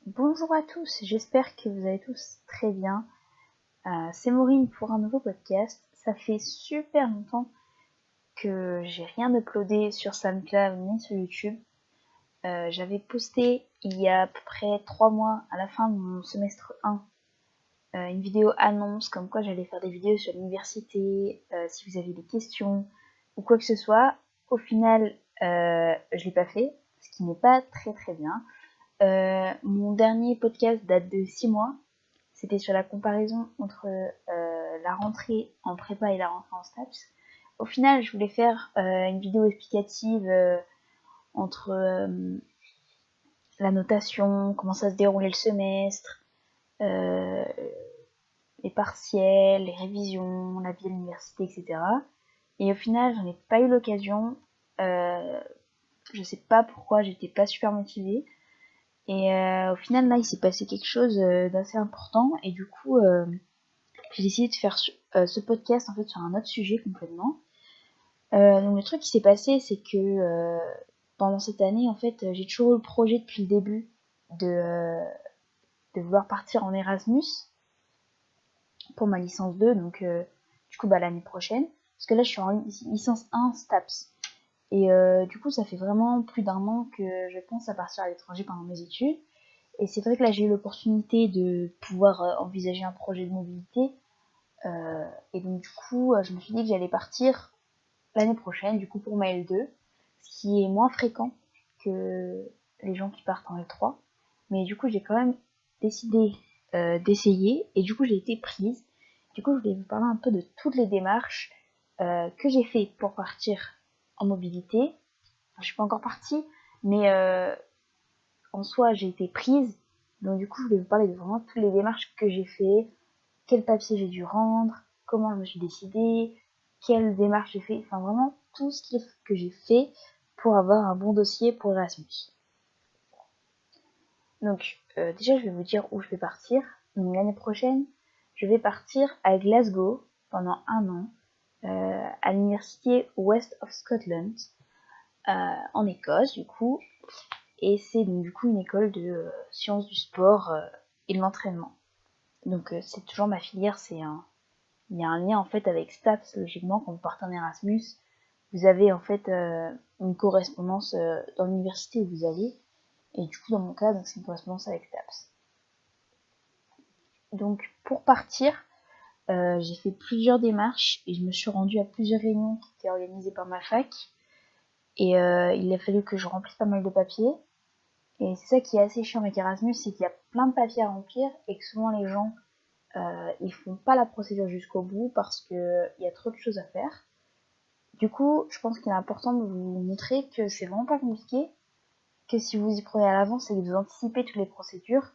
Bonjour à tous, j'espère que vous allez tous très bien. C'est Maureen pour un nouveau podcast. Ça fait super longtemps que j'ai rien uploadé sur SoundCloud ni sur YouTube. J'avais posté il y a à peu près 3 mois, à la fin de mon semestre 1, une vidéo annonce comme quoi j'allais faire des vidéos sur l'université, si vous avez des questions ou quoi que ce soit. Au final, je l'ai pas fait, ce qui n'est pas très très bien. Mon dernier podcast date de 6 mois. C'était sur la comparaison entre la rentrée en prépa et la rentrée en STAPS. Au final, je voulais faire une vidéo explicative entre la notation, comment ça se déroulait le semestre, euh, les partiels, les révisions, la vie à l'université, etc. Et au final, j'en ai pas eu l'occasion. Je sais pas pourquoi, j'étais pas super motivée. Et au final, là, il s'est passé quelque chose d'assez important. Et du coup, j'ai décidé de faire ce podcast en fait sur un autre sujet complètement. Donc le truc qui s'est passé, c'est que pendant cette année, en fait, j'ai toujours eu le projet depuis le début de vouloir partir en Erasmus pour ma licence 2, donc du coup l'année prochaine. Parce que là, je suis en licence 1 STAPS. Et du coup, ça fait vraiment plus d'un an que je pense à partir à l'étranger pendant mes études. Et c'est vrai que là, j'ai eu l'opportunité de pouvoir envisager un projet de mobilité. Et donc, du coup, je me suis dit que j'allais partir l'année prochaine, du coup, pour ma L2, ce qui est moins fréquent que les gens qui partent en L3. Mais du coup, j'ai quand même décidé d'essayer. Et du coup, j'ai été prise. Du coup, je voulais vous parler un peu de toutes les démarches que j'ai fait pour partir en mobilité. Enfin, je suis pas encore partie, mais en soi, j'ai été prise. Donc du coup, je voulais vous parler de vraiment toutes les démarches que j'ai fait, quel papier j'ai dû rendre, comment je me suis décidée, quelles démarches j'ai fait, enfin vraiment tout ce que j'ai fait pour avoir un bon dossier pour Erasmus. Donc déjà, je vais vous dire où je vais partir. Donc l'année prochaine, je vais partir à Glasgow pendant un an à l'université West of Scotland en Écosse du coup. Et c'est donc du coup une école de sciences du sport et de l'entraînement. Donc c'est toujours ma filière, il y a un lien en fait avec STAPS logiquement quand vous partez en Erasmus. Vous avez en fait une correspondance dans l'université où vous allez. Et du coup dans mon cas, donc c'est une correspondance avec STAPS. Donc pour partir, j'ai fait plusieurs démarches et je me suis rendue à plusieurs réunions qui étaient organisées par ma fac. Et il a fallu que je remplisse pas mal de papiers. Et c'est ça qui est assez chiant avec Erasmus, c'est qu'il y a plein de papiers à remplir et que souvent les gens ils font pas la procédure jusqu'au bout parce que il y a trop de choses à faire. Du coup, je pense qu'il est important de vous montrer que c'est vraiment pas compliqué, que si vous y prenez à l'avance et que vous anticipez toutes les procédures,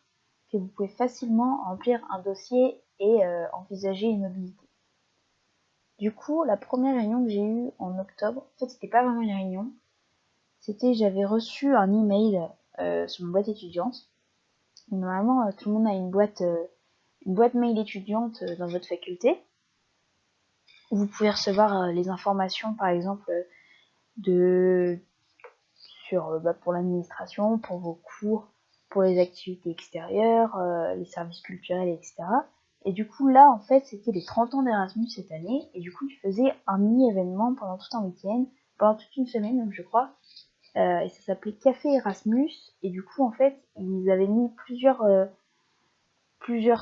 que vous pouvez facilement remplir un dossier et envisager une mobilité. Du coup, la première réunion que j'ai eue en octobre, en fait, c'était pas vraiment une réunion, j'avais reçu un email sur mon boîte étudiante. Normalement, tout le monde a une boîte mail étudiante dans votre faculté. Vous pouvez recevoir les informations, par exemple, de pour l'administration, pour vos cours, pour les activités extérieures, les services culturels, etc. Et du coup, là, en fait, c'était les 30 ans d'Erasmus cette année. Et du coup, ils faisaient un mini-événement pendant tout un week-end, pendant toute une semaine, même, je crois. Et ça s'appelait Café Erasmus. Et du coup, en fait, ils avaient mis plusieurs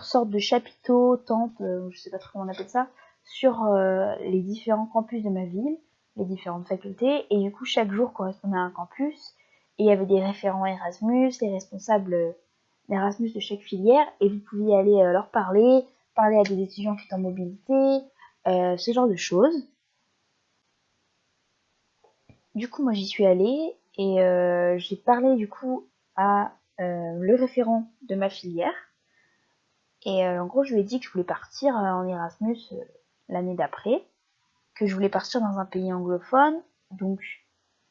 sortes de chapiteaux, temples, je sais pas trop comment on appelle ça, sur les différents campus de ma ville, les différentes facultés, et du coup chaque jour correspondait à un campus, et il y avait des référents Erasmus, les responsables d'Erasmus de chaque filière, et vous pouviez aller leur parler à des étudiants qui étaient en mobilité, ce genre de choses. Du coup moi j'y suis allée, et j'ai parlé du coup à le référent de ma filière, et en gros, je lui ai dit que je voulais partir en Erasmus l'année d'après, que je voulais partir dans un pays anglophone. Donc,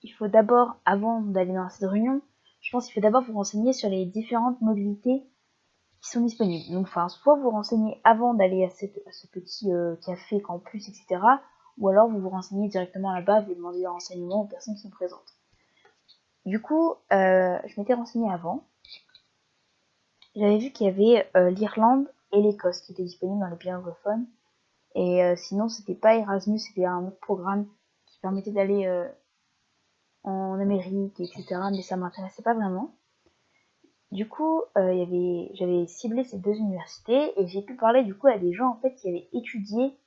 il faut d'abord, avant d'aller dans cette réunion, je pense qu'il faut d'abord vous renseigner sur les différentes mobilités qui sont disponibles. Donc, enfin, soit vous renseignez avant d'aller à ce petit café, campus, etc. Ou alors vous vous renseignez directement là-bas, vous demandez des renseignements aux personnes qui sont présentes. Du coup, je m'étais renseignée avant. j'avais vu qu'il y avait l'Irlande et l'Écosse qui étaient disponibles dans les pays anglophones. Et sinon, c'était pas Erasmus, c'était un autre programme qui permettait d'aller en Amérique, etc. Mais ça m'intéressait pas vraiment. Du coup, j'avais ciblé ces deux universités et j'ai pu parler du coup à des gens en fait qui avaient étudié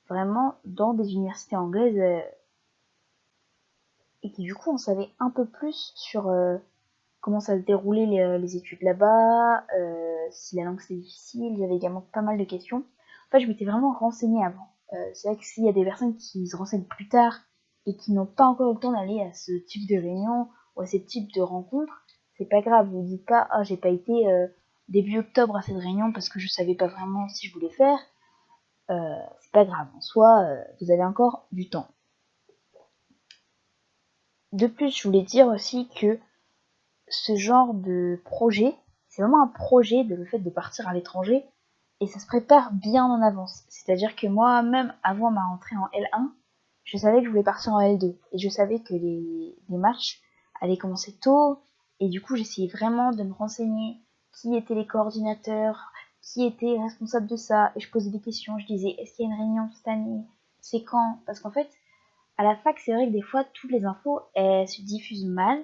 vraiment dans des universités anglaises et qui du coup en savaient un peu plus sur comment ça se déroulait les études là-bas, si la langue c'était difficile. J'avais également pas mal de questions. En fait, je m'étais vraiment renseignée avant. C'est vrai que s'il y a des personnes qui se renseignent plus tard et qui n'ont pas encore eu le temps d'aller à ce type de réunion ou à ce type de rencontre, c'est pas grave. Vous dites pas, ah, j'ai pas été début octobre à cette réunion parce que je savais pas vraiment si je voulais faire. C'est pas grave. En soi, vous avez encore du temps. De plus, je voulais dire aussi que ce genre de projet, c'est vraiment un projet de le fait de partir à l'étranger et ça se prépare bien en avance. C'est-à-dire que moi, même avant ma rentrée en L1, je savais que je voulais partir en L2 et je savais que les matchs allaient commencer tôt et du coup j'essayais vraiment de me renseigner qui étaient les coordinateurs, qui était responsable de ça et je posais des questions, je disais est-ce qu'il y a une réunion cette année, c'est quand, parce qu'en fait à la fac c'est vrai que des fois toutes les infos elles se diffusent mal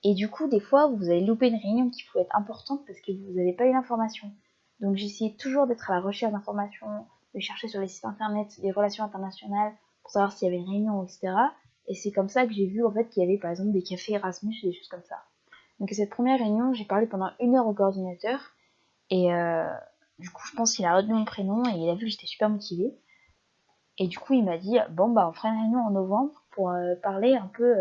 et du coup, des fois, vous allez louper une réunion qui pouvait être importante parce que vous n'avez pas eu l'information. Donc j'essayais toujours d'être à la recherche d'informations, de chercher sur les sites internet, les relations internationales, pour savoir s'il y avait une réunion, etc. Et c'est comme ça que j'ai vu en fait qu'il y avait par exemple des cafés Erasmus et des choses comme ça. Donc à cette première réunion, j'ai parlé pendant 1 heure au coordinateur. Et du coup, je pense qu'il a retenu mon prénom et il a vu que j'étais super motivée. Et du coup, il m'a dit, bon bah on fera une réunion en novembre pour parler un peu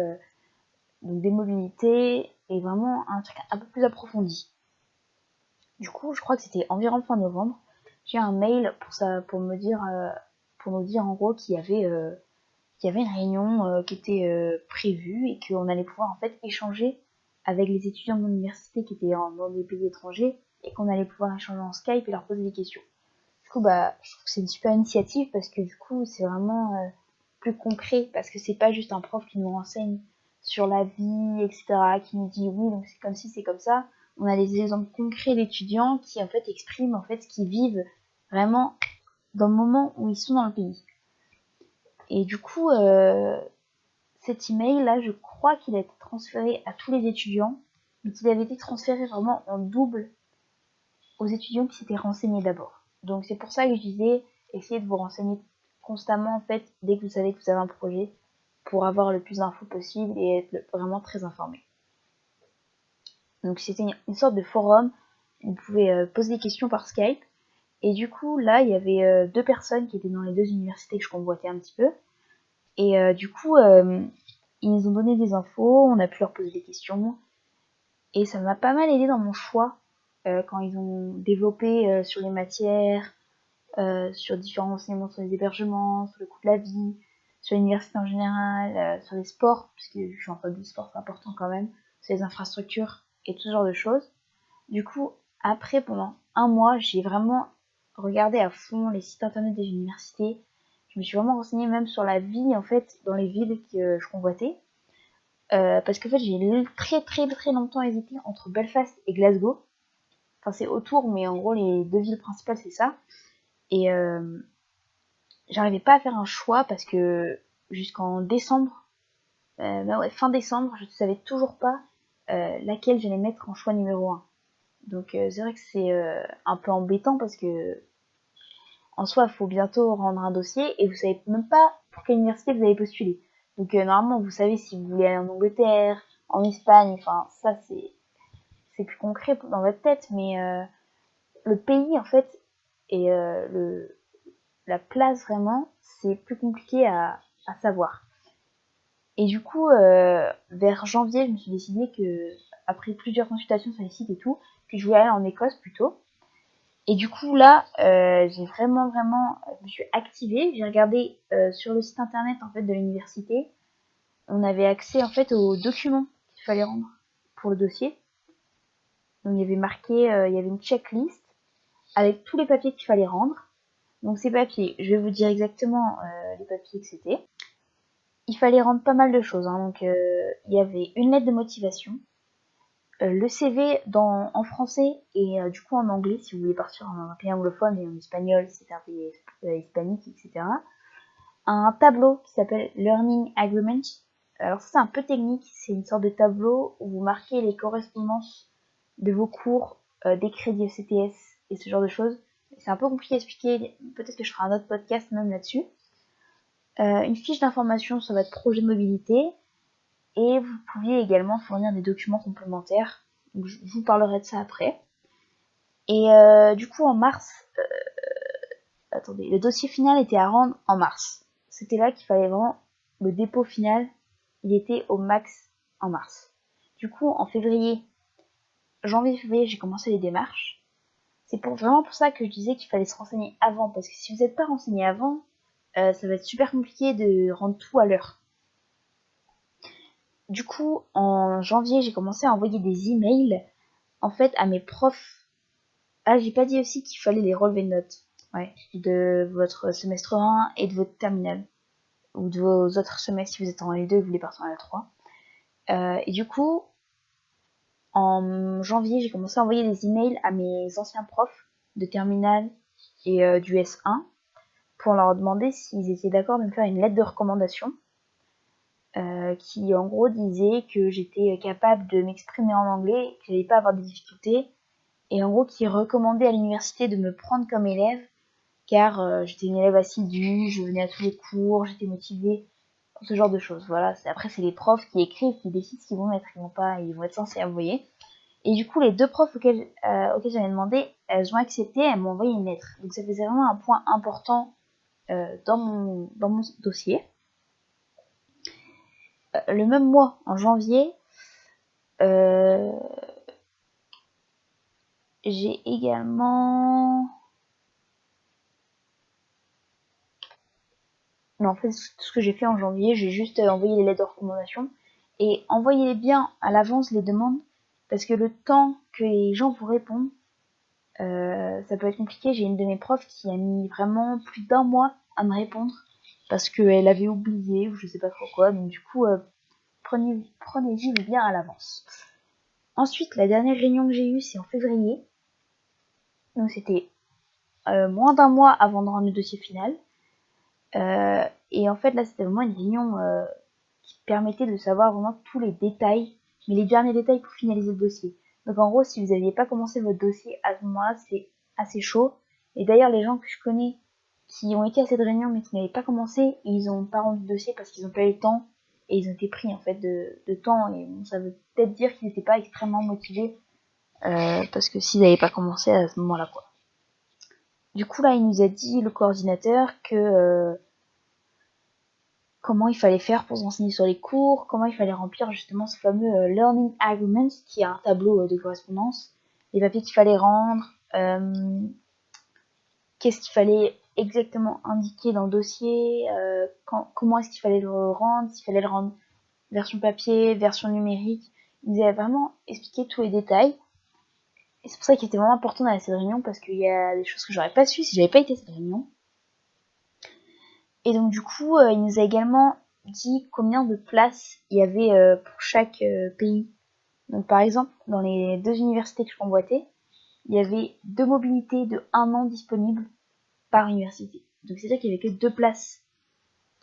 donc des mobilités et vraiment un truc un peu plus approfondi. Du coup, je crois que c'était environ fin novembre. J'ai un mail pour me dire, pour nous dire en gros qu'il y avait une réunion qui était prévue et qu'on allait pouvoir en fait échanger avec les étudiants de l'université qui étaient dans des pays étrangers et qu'on allait pouvoir échanger en Skype et leur poser des questions. Du coup, bah, je trouve que c'est une super initiative parce que du coup, c'est vraiment plus concret parce que c'est pas juste un prof qui nous renseigne sur la vie, etc., qui nous dit oui, donc c'est comme si c'est comme ça. On a des exemples concrets d'étudiants qui en fait expriment en fait ce qu'ils vivent vraiment dans le moment où ils sont dans le pays. Et du coup, cet email là, je crois qu'il a été transféré à tous les étudiants, mais qu'il avait été transféré vraiment en double aux étudiants qui s'étaient renseignés d'abord. Donc c'est pour ça que je disais, essayez de vous renseigner constamment en fait dès que vous savez que vous avez un projet pour avoir le plus d'infos possible et être vraiment très informé. Donc c'était une sorte de forum où vous pouvez poser des questions par Skype. Et du coup là il y avait 2 personnes qui étaient dans les 2 universités que je convoitais un petit peu. Et du coup ils nous ont donné des infos, on a pu leur poser des questions. Et ça m'a pas mal aidé dans mon choix quand ils ont développé sur les matières, sur différents enseignements sur les hébergements, sur le coût de la vie, sur l'université en général, sur les sports, puisque je suis en fac de sport, c'est important quand même, sur les infrastructures et tout ce genre de choses. Du coup, après, pendant 1 mois, j'ai vraiment regardé à fond les sites internet des universités. Je me suis vraiment renseignée même sur la vie, en fait, dans les villes que je convoitais. Parce qu'en fait, j'ai très longtemps hésité entre Belfast et Glasgow. Enfin, c'est autour, mais en gros, les 2 villes principales, c'est ça. Et j'arrivais pas à faire un choix parce que jusqu'en décembre, bah ouais, fin décembre, je ne savais toujours pas laquelle j'allais mettre en choix numéro 1. Donc c'est vrai que c'est un peu embêtant parce que en soi, il faut bientôt rendre un dossier et vous savez même pas pour quelle université vous allez postuler. Donc normalement, vous savez si vous voulez aller en Angleterre, en Espagne, enfin ça c'est plus concret dans votre tête, mais le pays en fait et la place vraiment, c'est plus compliqué à savoir. Et du coup, vers janvier, je me suis décidée que, après plusieurs consultations sur les sites et tout, que je voulais aller en Écosse plutôt. Et du coup, là, j'ai vraiment, je me suis activée. J'ai regardé sur le site internet en fait de l'université. On avait accès en fait aux documents qu'il fallait rendre pour le dossier. Donc il y avait marqué, il y avait une checklist avec tous les papiers qu'il fallait rendre. Donc ces papiers, je vais vous dire exactement les papiers que c'était. Il fallait rendre pas mal de choses. Hein. Donc il y avait une lettre de motivation, le CV en français et du coup en anglais si vous voulez partir en pays anglophone et en espagnol si c'est un pays hispanique, etc. Un tableau qui s'appelle Learning Agreement. Alors ça c'est un peu technique, c'est une sorte de tableau où vous marquez les correspondances de vos cours, des crédits ECTS et ce genre de choses. C'est un peu compliqué à expliquer, peut-être que je ferai un autre podcast même là-dessus. Une fiche d'information sur votre projet de mobilité et vous pouviez également fournir des documents complémentaires. Donc, je vous parlerai de ça après. Et du coup en mars, attendez, le dossier final était à rendre en mars. C'était là qu'il fallait vraiment, le dépôt final, il était au max en mars. Du coup en janvier-février, j'ai commencé les démarches. C'est vraiment pour ça que je disais qu'il fallait se renseigner avant, parce que si vous n'êtes pas renseigné avant, ça va être super compliqué de rendre tout à l'heure. Du coup, en janvier, j'ai commencé à envoyer des emails, en fait, à mes profs. Ah, j'ai pas dit aussi qu'il fallait les relevés de notes, ouais, de votre semestre 1 et de votre terminale, ou de vos autres semestres si vous êtes en L2 et que vous voulez partir en L3. Et du coup, en janvier, j'ai commencé à envoyer des emails à mes anciens profs de terminale et du S1 pour leur demander s'ils étaient d'accord de me faire une lettre de recommandation qui en gros disait que j'étais capable de m'exprimer en anglais, que j'allais pas avoir de difficultés, et en gros qui recommandait à l'université de me prendre comme élève car j'étais une élève assidue, je venais à tous les cours, j'étais motivée pour ce genre de choses. Voilà, après c'est les profs qui écrivent, qui décident ce qu'ils vont mettre, ils vont être censés envoyer. Et du coup, les deux profs auxquels j'avais demandé, elles ont accepté, elles m'ont envoyé une lettre. Donc ça faisait vraiment un point important dans mon dossier. Le même mois, en janvier, j'ai également... Non, en fait, tout ce que j'ai fait en janvier, j'ai juste envoyé les lettres de recommandation. Et envoyez-les bien à l'avance, les demandes, parce que le temps que les gens vous répondent, ça peut être compliqué. J'ai une de mes profs qui a mis vraiment plus d'1 mois à me répondre, parce qu'elle avait oublié, ou je sais pas trop quoi. Donc du coup, prenez-y bien à l'avance. Ensuite, la dernière réunion que j'ai eue, c'est en février. Donc c'était moins d'1 mois avant de rendre le dossier final. Et en fait, là, c'était vraiment une réunion qui permettait de savoir vraiment tous les détails, mais les derniers détails pour finaliser le dossier. Donc en gros, si vous n'aviez pas commencé votre dossier à ce moment-là, c'est assez chaud. Et d'ailleurs, les gens que je connais qui ont été à cette réunion mais qui n'avaient pas commencé, ils n'ont pas rendu le dossier parce qu'ils n'ont pas eu le temps et ils ont été pris en fait de temps. Et bon, ça veut peut-être dire qu'ils n'étaient pas extrêmement motivés parce que s'ils n'avaient pas commencé à ce moment-là, quoi. Du coup, là, il nous a dit, le coordinateur, que comment il fallait faire pour se renseigner sur les cours, comment il fallait remplir justement ce fameux Learning Agreement, qui est un tableau de correspondance, les papiers qu'il fallait rendre, qu'est-ce qu'il fallait exactement indiquer dans le dossier, comment est-ce qu'il fallait le rendre, s'il fallait le rendre version papier, version numérique. Il nous avait vraiment expliqué tous les détails. Et c'est pour ça qu'il était vraiment important d'aller à cette réunion, parce qu'il y a des choses que j'aurais pas su si j'avais pas été à cette réunion. Et donc du coup, il nous a également dit combien de places il y avait pour chaque pays. Donc par exemple, dans les 2 universités que je convoitais, il y avait 2 mobilités de 1 an disponibles par université. Donc c'est-à-dire qu'il n'y avait que 2 places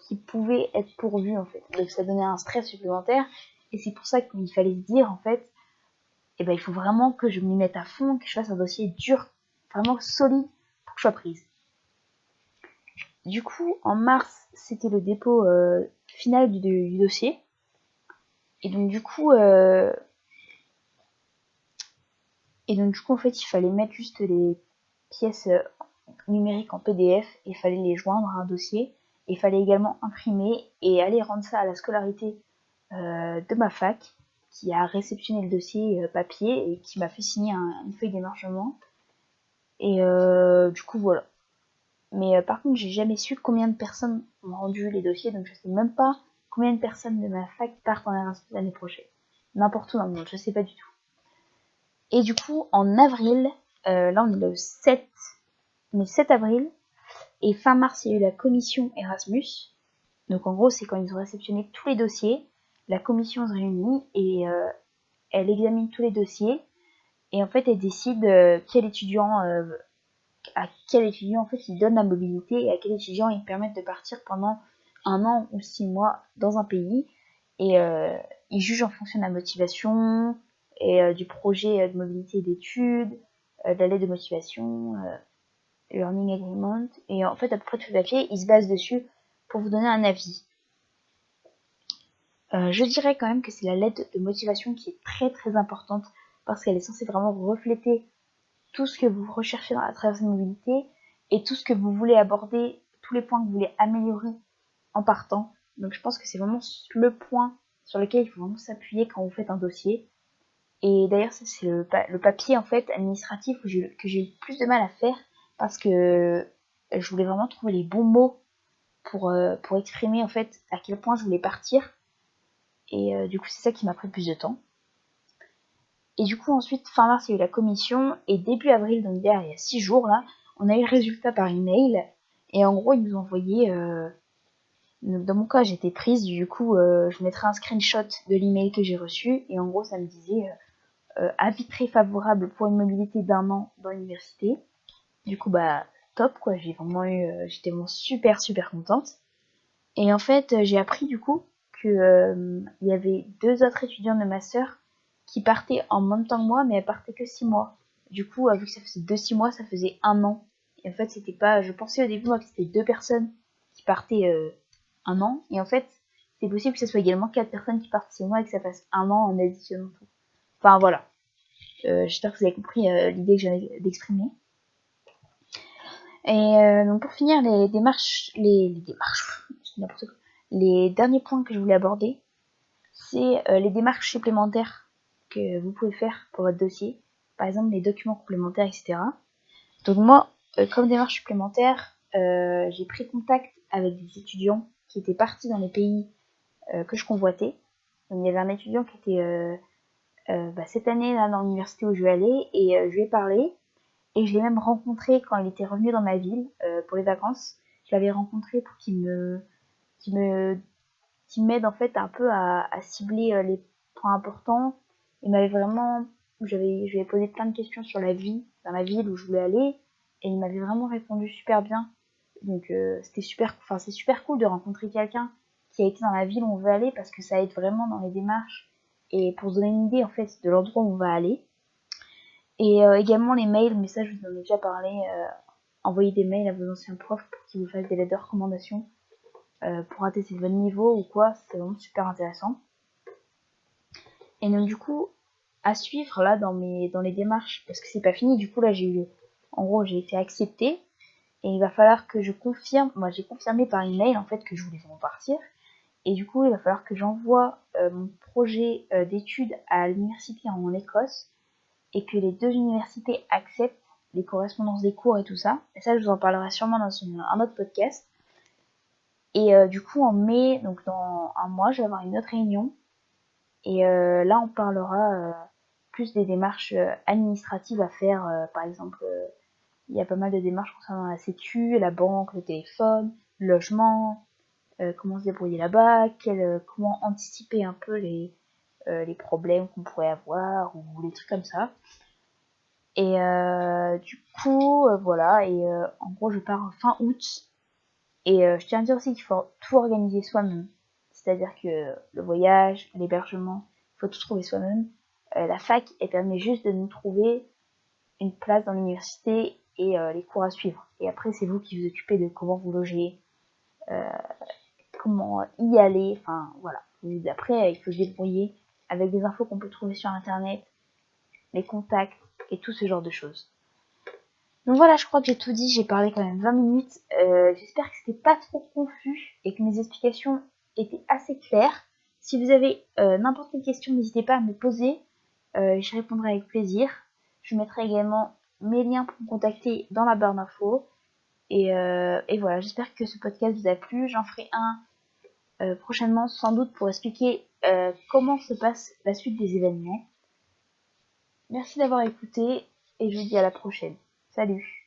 qui pouvaient être pourvues en fait. Donc ça donnait un stress supplémentaire. Et c'est pour ça qu'il fallait se dire en fait, eh ben, il faut vraiment que je m'y mette à fond, que je fasse un dossier dur, vraiment solide pour que je sois prise. Du coup, en mars, c'était le dépôt final du dossier. Et donc du coup, en fait, il fallait mettre juste les pièces numériques en PDF et il fallait les joindre à un dossier. Et il fallait également imprimer et aller rendre ça à la scolarité de ma fac, qui a réceptionné le dossier papier et qui m'a fait signer une feuille d'émargement. Et du coup, voilà. Mais par contre, j'ai jamais su combien de personnes ont rendu les dossiers, donc je sais même pas combien de personnes de ma fac partent en Erasmus l'année prochaine. N'importe où dans le monde, je sais pas du tout. Et du coup, en avril, là on est le 7 avril, et fin mars, il y a eu la commission Erasmus. Donc en gros, c'est quand ils ont réceptionné tous les dossiers, la commission se réunit et elle examine tous les dossiers et en fait elle décide à quel étudiant en fait il donne la mobilité et à quel étudiant il permet de partir pendant 1 an ou 6 mois dans un pays. Et il juge en fonction de la motivation et du projet de mobilité et d'études, de la lettre de motivation, learning agreement, et en fait à peu près tout le papier, il se base dessus pour vous donner un avis. Je dirais quand même que c'est la lettre de motivation qui est très très importante parce qu'elle est censée vraiment refléter tout ce que vous recherchez à travers cette mobilité et tout ce que vous voulez aborder, tous les points que vous voulez améliorer en partant. Donc je pense que c'est vraiment le point sur lequel il faut vraiment s'appuyer quand vous faites un dossier. Et d'ailleurs ça c'est le papier en fait administratif que j'ai eu plus de mal à faire parce que je voulais vraiment trouver les bons mots pour exprimer en fait à quel point je voulais partir. Et du coup c'est ça qui m'a pris plus de temps. Et du coup ensuite fin mars il y a eu la commission et début avril, donc il y a 6 jours là, on a eu le résultat par email. Et en gros ils nous ont envoyé dans mon cas j'étais prise, du coup je mettrai un screenshot de l'email que j'ai reçu et en gros ça me disait avis très favorable pour une mobilité d'1 an dans l'université. Du coup bah top quoi, j'étais vraiment super contente. Et en fait j'ai appris du coup que il y avait 2 autres étudiants de ma sœur qui partaient en même temps que moi, mais elles partaient que 6 mois. Du coup vu que ça faisait 6 mois, ça faisait 1 an. Et en fait c'était pas, je pensais au début moi que c'était 2 personnes qui partaient 1 an, et en fait c'est possible que ce soit également 4 personnes qui partent 6 mois et que ça fasse 1 an en additionnant tout. Enfin voilà, j'espère que vous avez compris l'idée que j'avais d'exprimer. Et donc pour finir les démarches, n'importe quoi. Les derniers points que je voulais aborder, c'est les démarches supplémentaires que vous pouvez faire pour votre dossier, par exemple les documents complémentaires, etc. Donc moi, comme démarche supplémentaire, j'ai pris contact avec des étudiants qui étaient partis dans les pays que je convoitais. Donc il y avait un étudiant qui était cette année là dans l'université où je vais aller, et je lui ai parlé. Et je l'ai même rencontré quand il était revenu dans ma ville pour les vacances. Je l'avais rencontré pour qu'il m'aide en fait un peu à cibler les points importants. Il m'avait vraiment, je lui ai posé plein de questions sur la vie dans la ville où je voulais aller, et il m'avait vraiment répondu super bien. Donc c'est super cool de rencontrer quelqu'un qui a été dans la ville où on veut aller parce que ça aide vraiment dans les démarches et pour se donner une idée en fait de l'endroit où on va aller. Et également les mails, mais ça je vous en ai déjà parlé, envoyer des mails à vos anciens profs pour qu'ils vous fassent des lettres de recommandation pour attester de votre niveau ou quoi, c'est vraiment super intéressant. Et donc du coup, à suivre là dans les démarches, parce que c'est pas fini, du coup là j'ai été acceptée, et il va falloir que je confirme, moi j'ai confirmé par email en fait que je voulais vraiment partir, et du coup il va falloir que j'envoie mon projet d'études à l'université en Écosse, et que les 2 universités acceptent les correspondances des cours et tout ça. Et ça, je vous en parlerai sûrement dans un autre podcast. Et du coup, en mai, donc dans 1 mois, je vais avoir une autre réunion. Et là, on parlera plus des démarches administratives à faire. Par exemple, il y a pas mal de démarches concernant la sécu, la banque, le téléphone, le logement, comment se débrouiller là-bas, comment anticiper un peu les problèmes qu'on pourrait avoir ou les trucs comme ça. Et du coup, voilà, et en gros, je pars fin août. Et je tiens à dire aussi qu'il faut tout organiser soi-même. C'est-à-dire que le voyage, l'hébergement, il faut tout trouver soi-même. La fac, elle permet juste de nous trouver une place dans l'université et les cours à suivre. Et après, c'est vous qui vous occupez de comment vous loger, comment y aller, enfin voilà. Et après, il faut se débrouiller avec des infos qu'on peut trouver sur internet, les contacts et tout ce genre de choses. Donc voilà, je crois que j'ai tout dit, j'ai parlé quand même 20 minutes. J'espère que c'était pas trop confus et que mes explications étaient assez claires. Si vous avez n'importe quelle question, n'hésitez pas à me poser, j'y répondrai avec plaisir. Je mettrai également mes liens pour me contacter dans la barre d'infos. Et voilà, j'espère que ce podcast vous a plu. J'en ferai un prochainement, sans doute, pour expliquer comment se passe la suite des événements. Merci d'avoir écouté et je vous dis à la prochaine. Salut!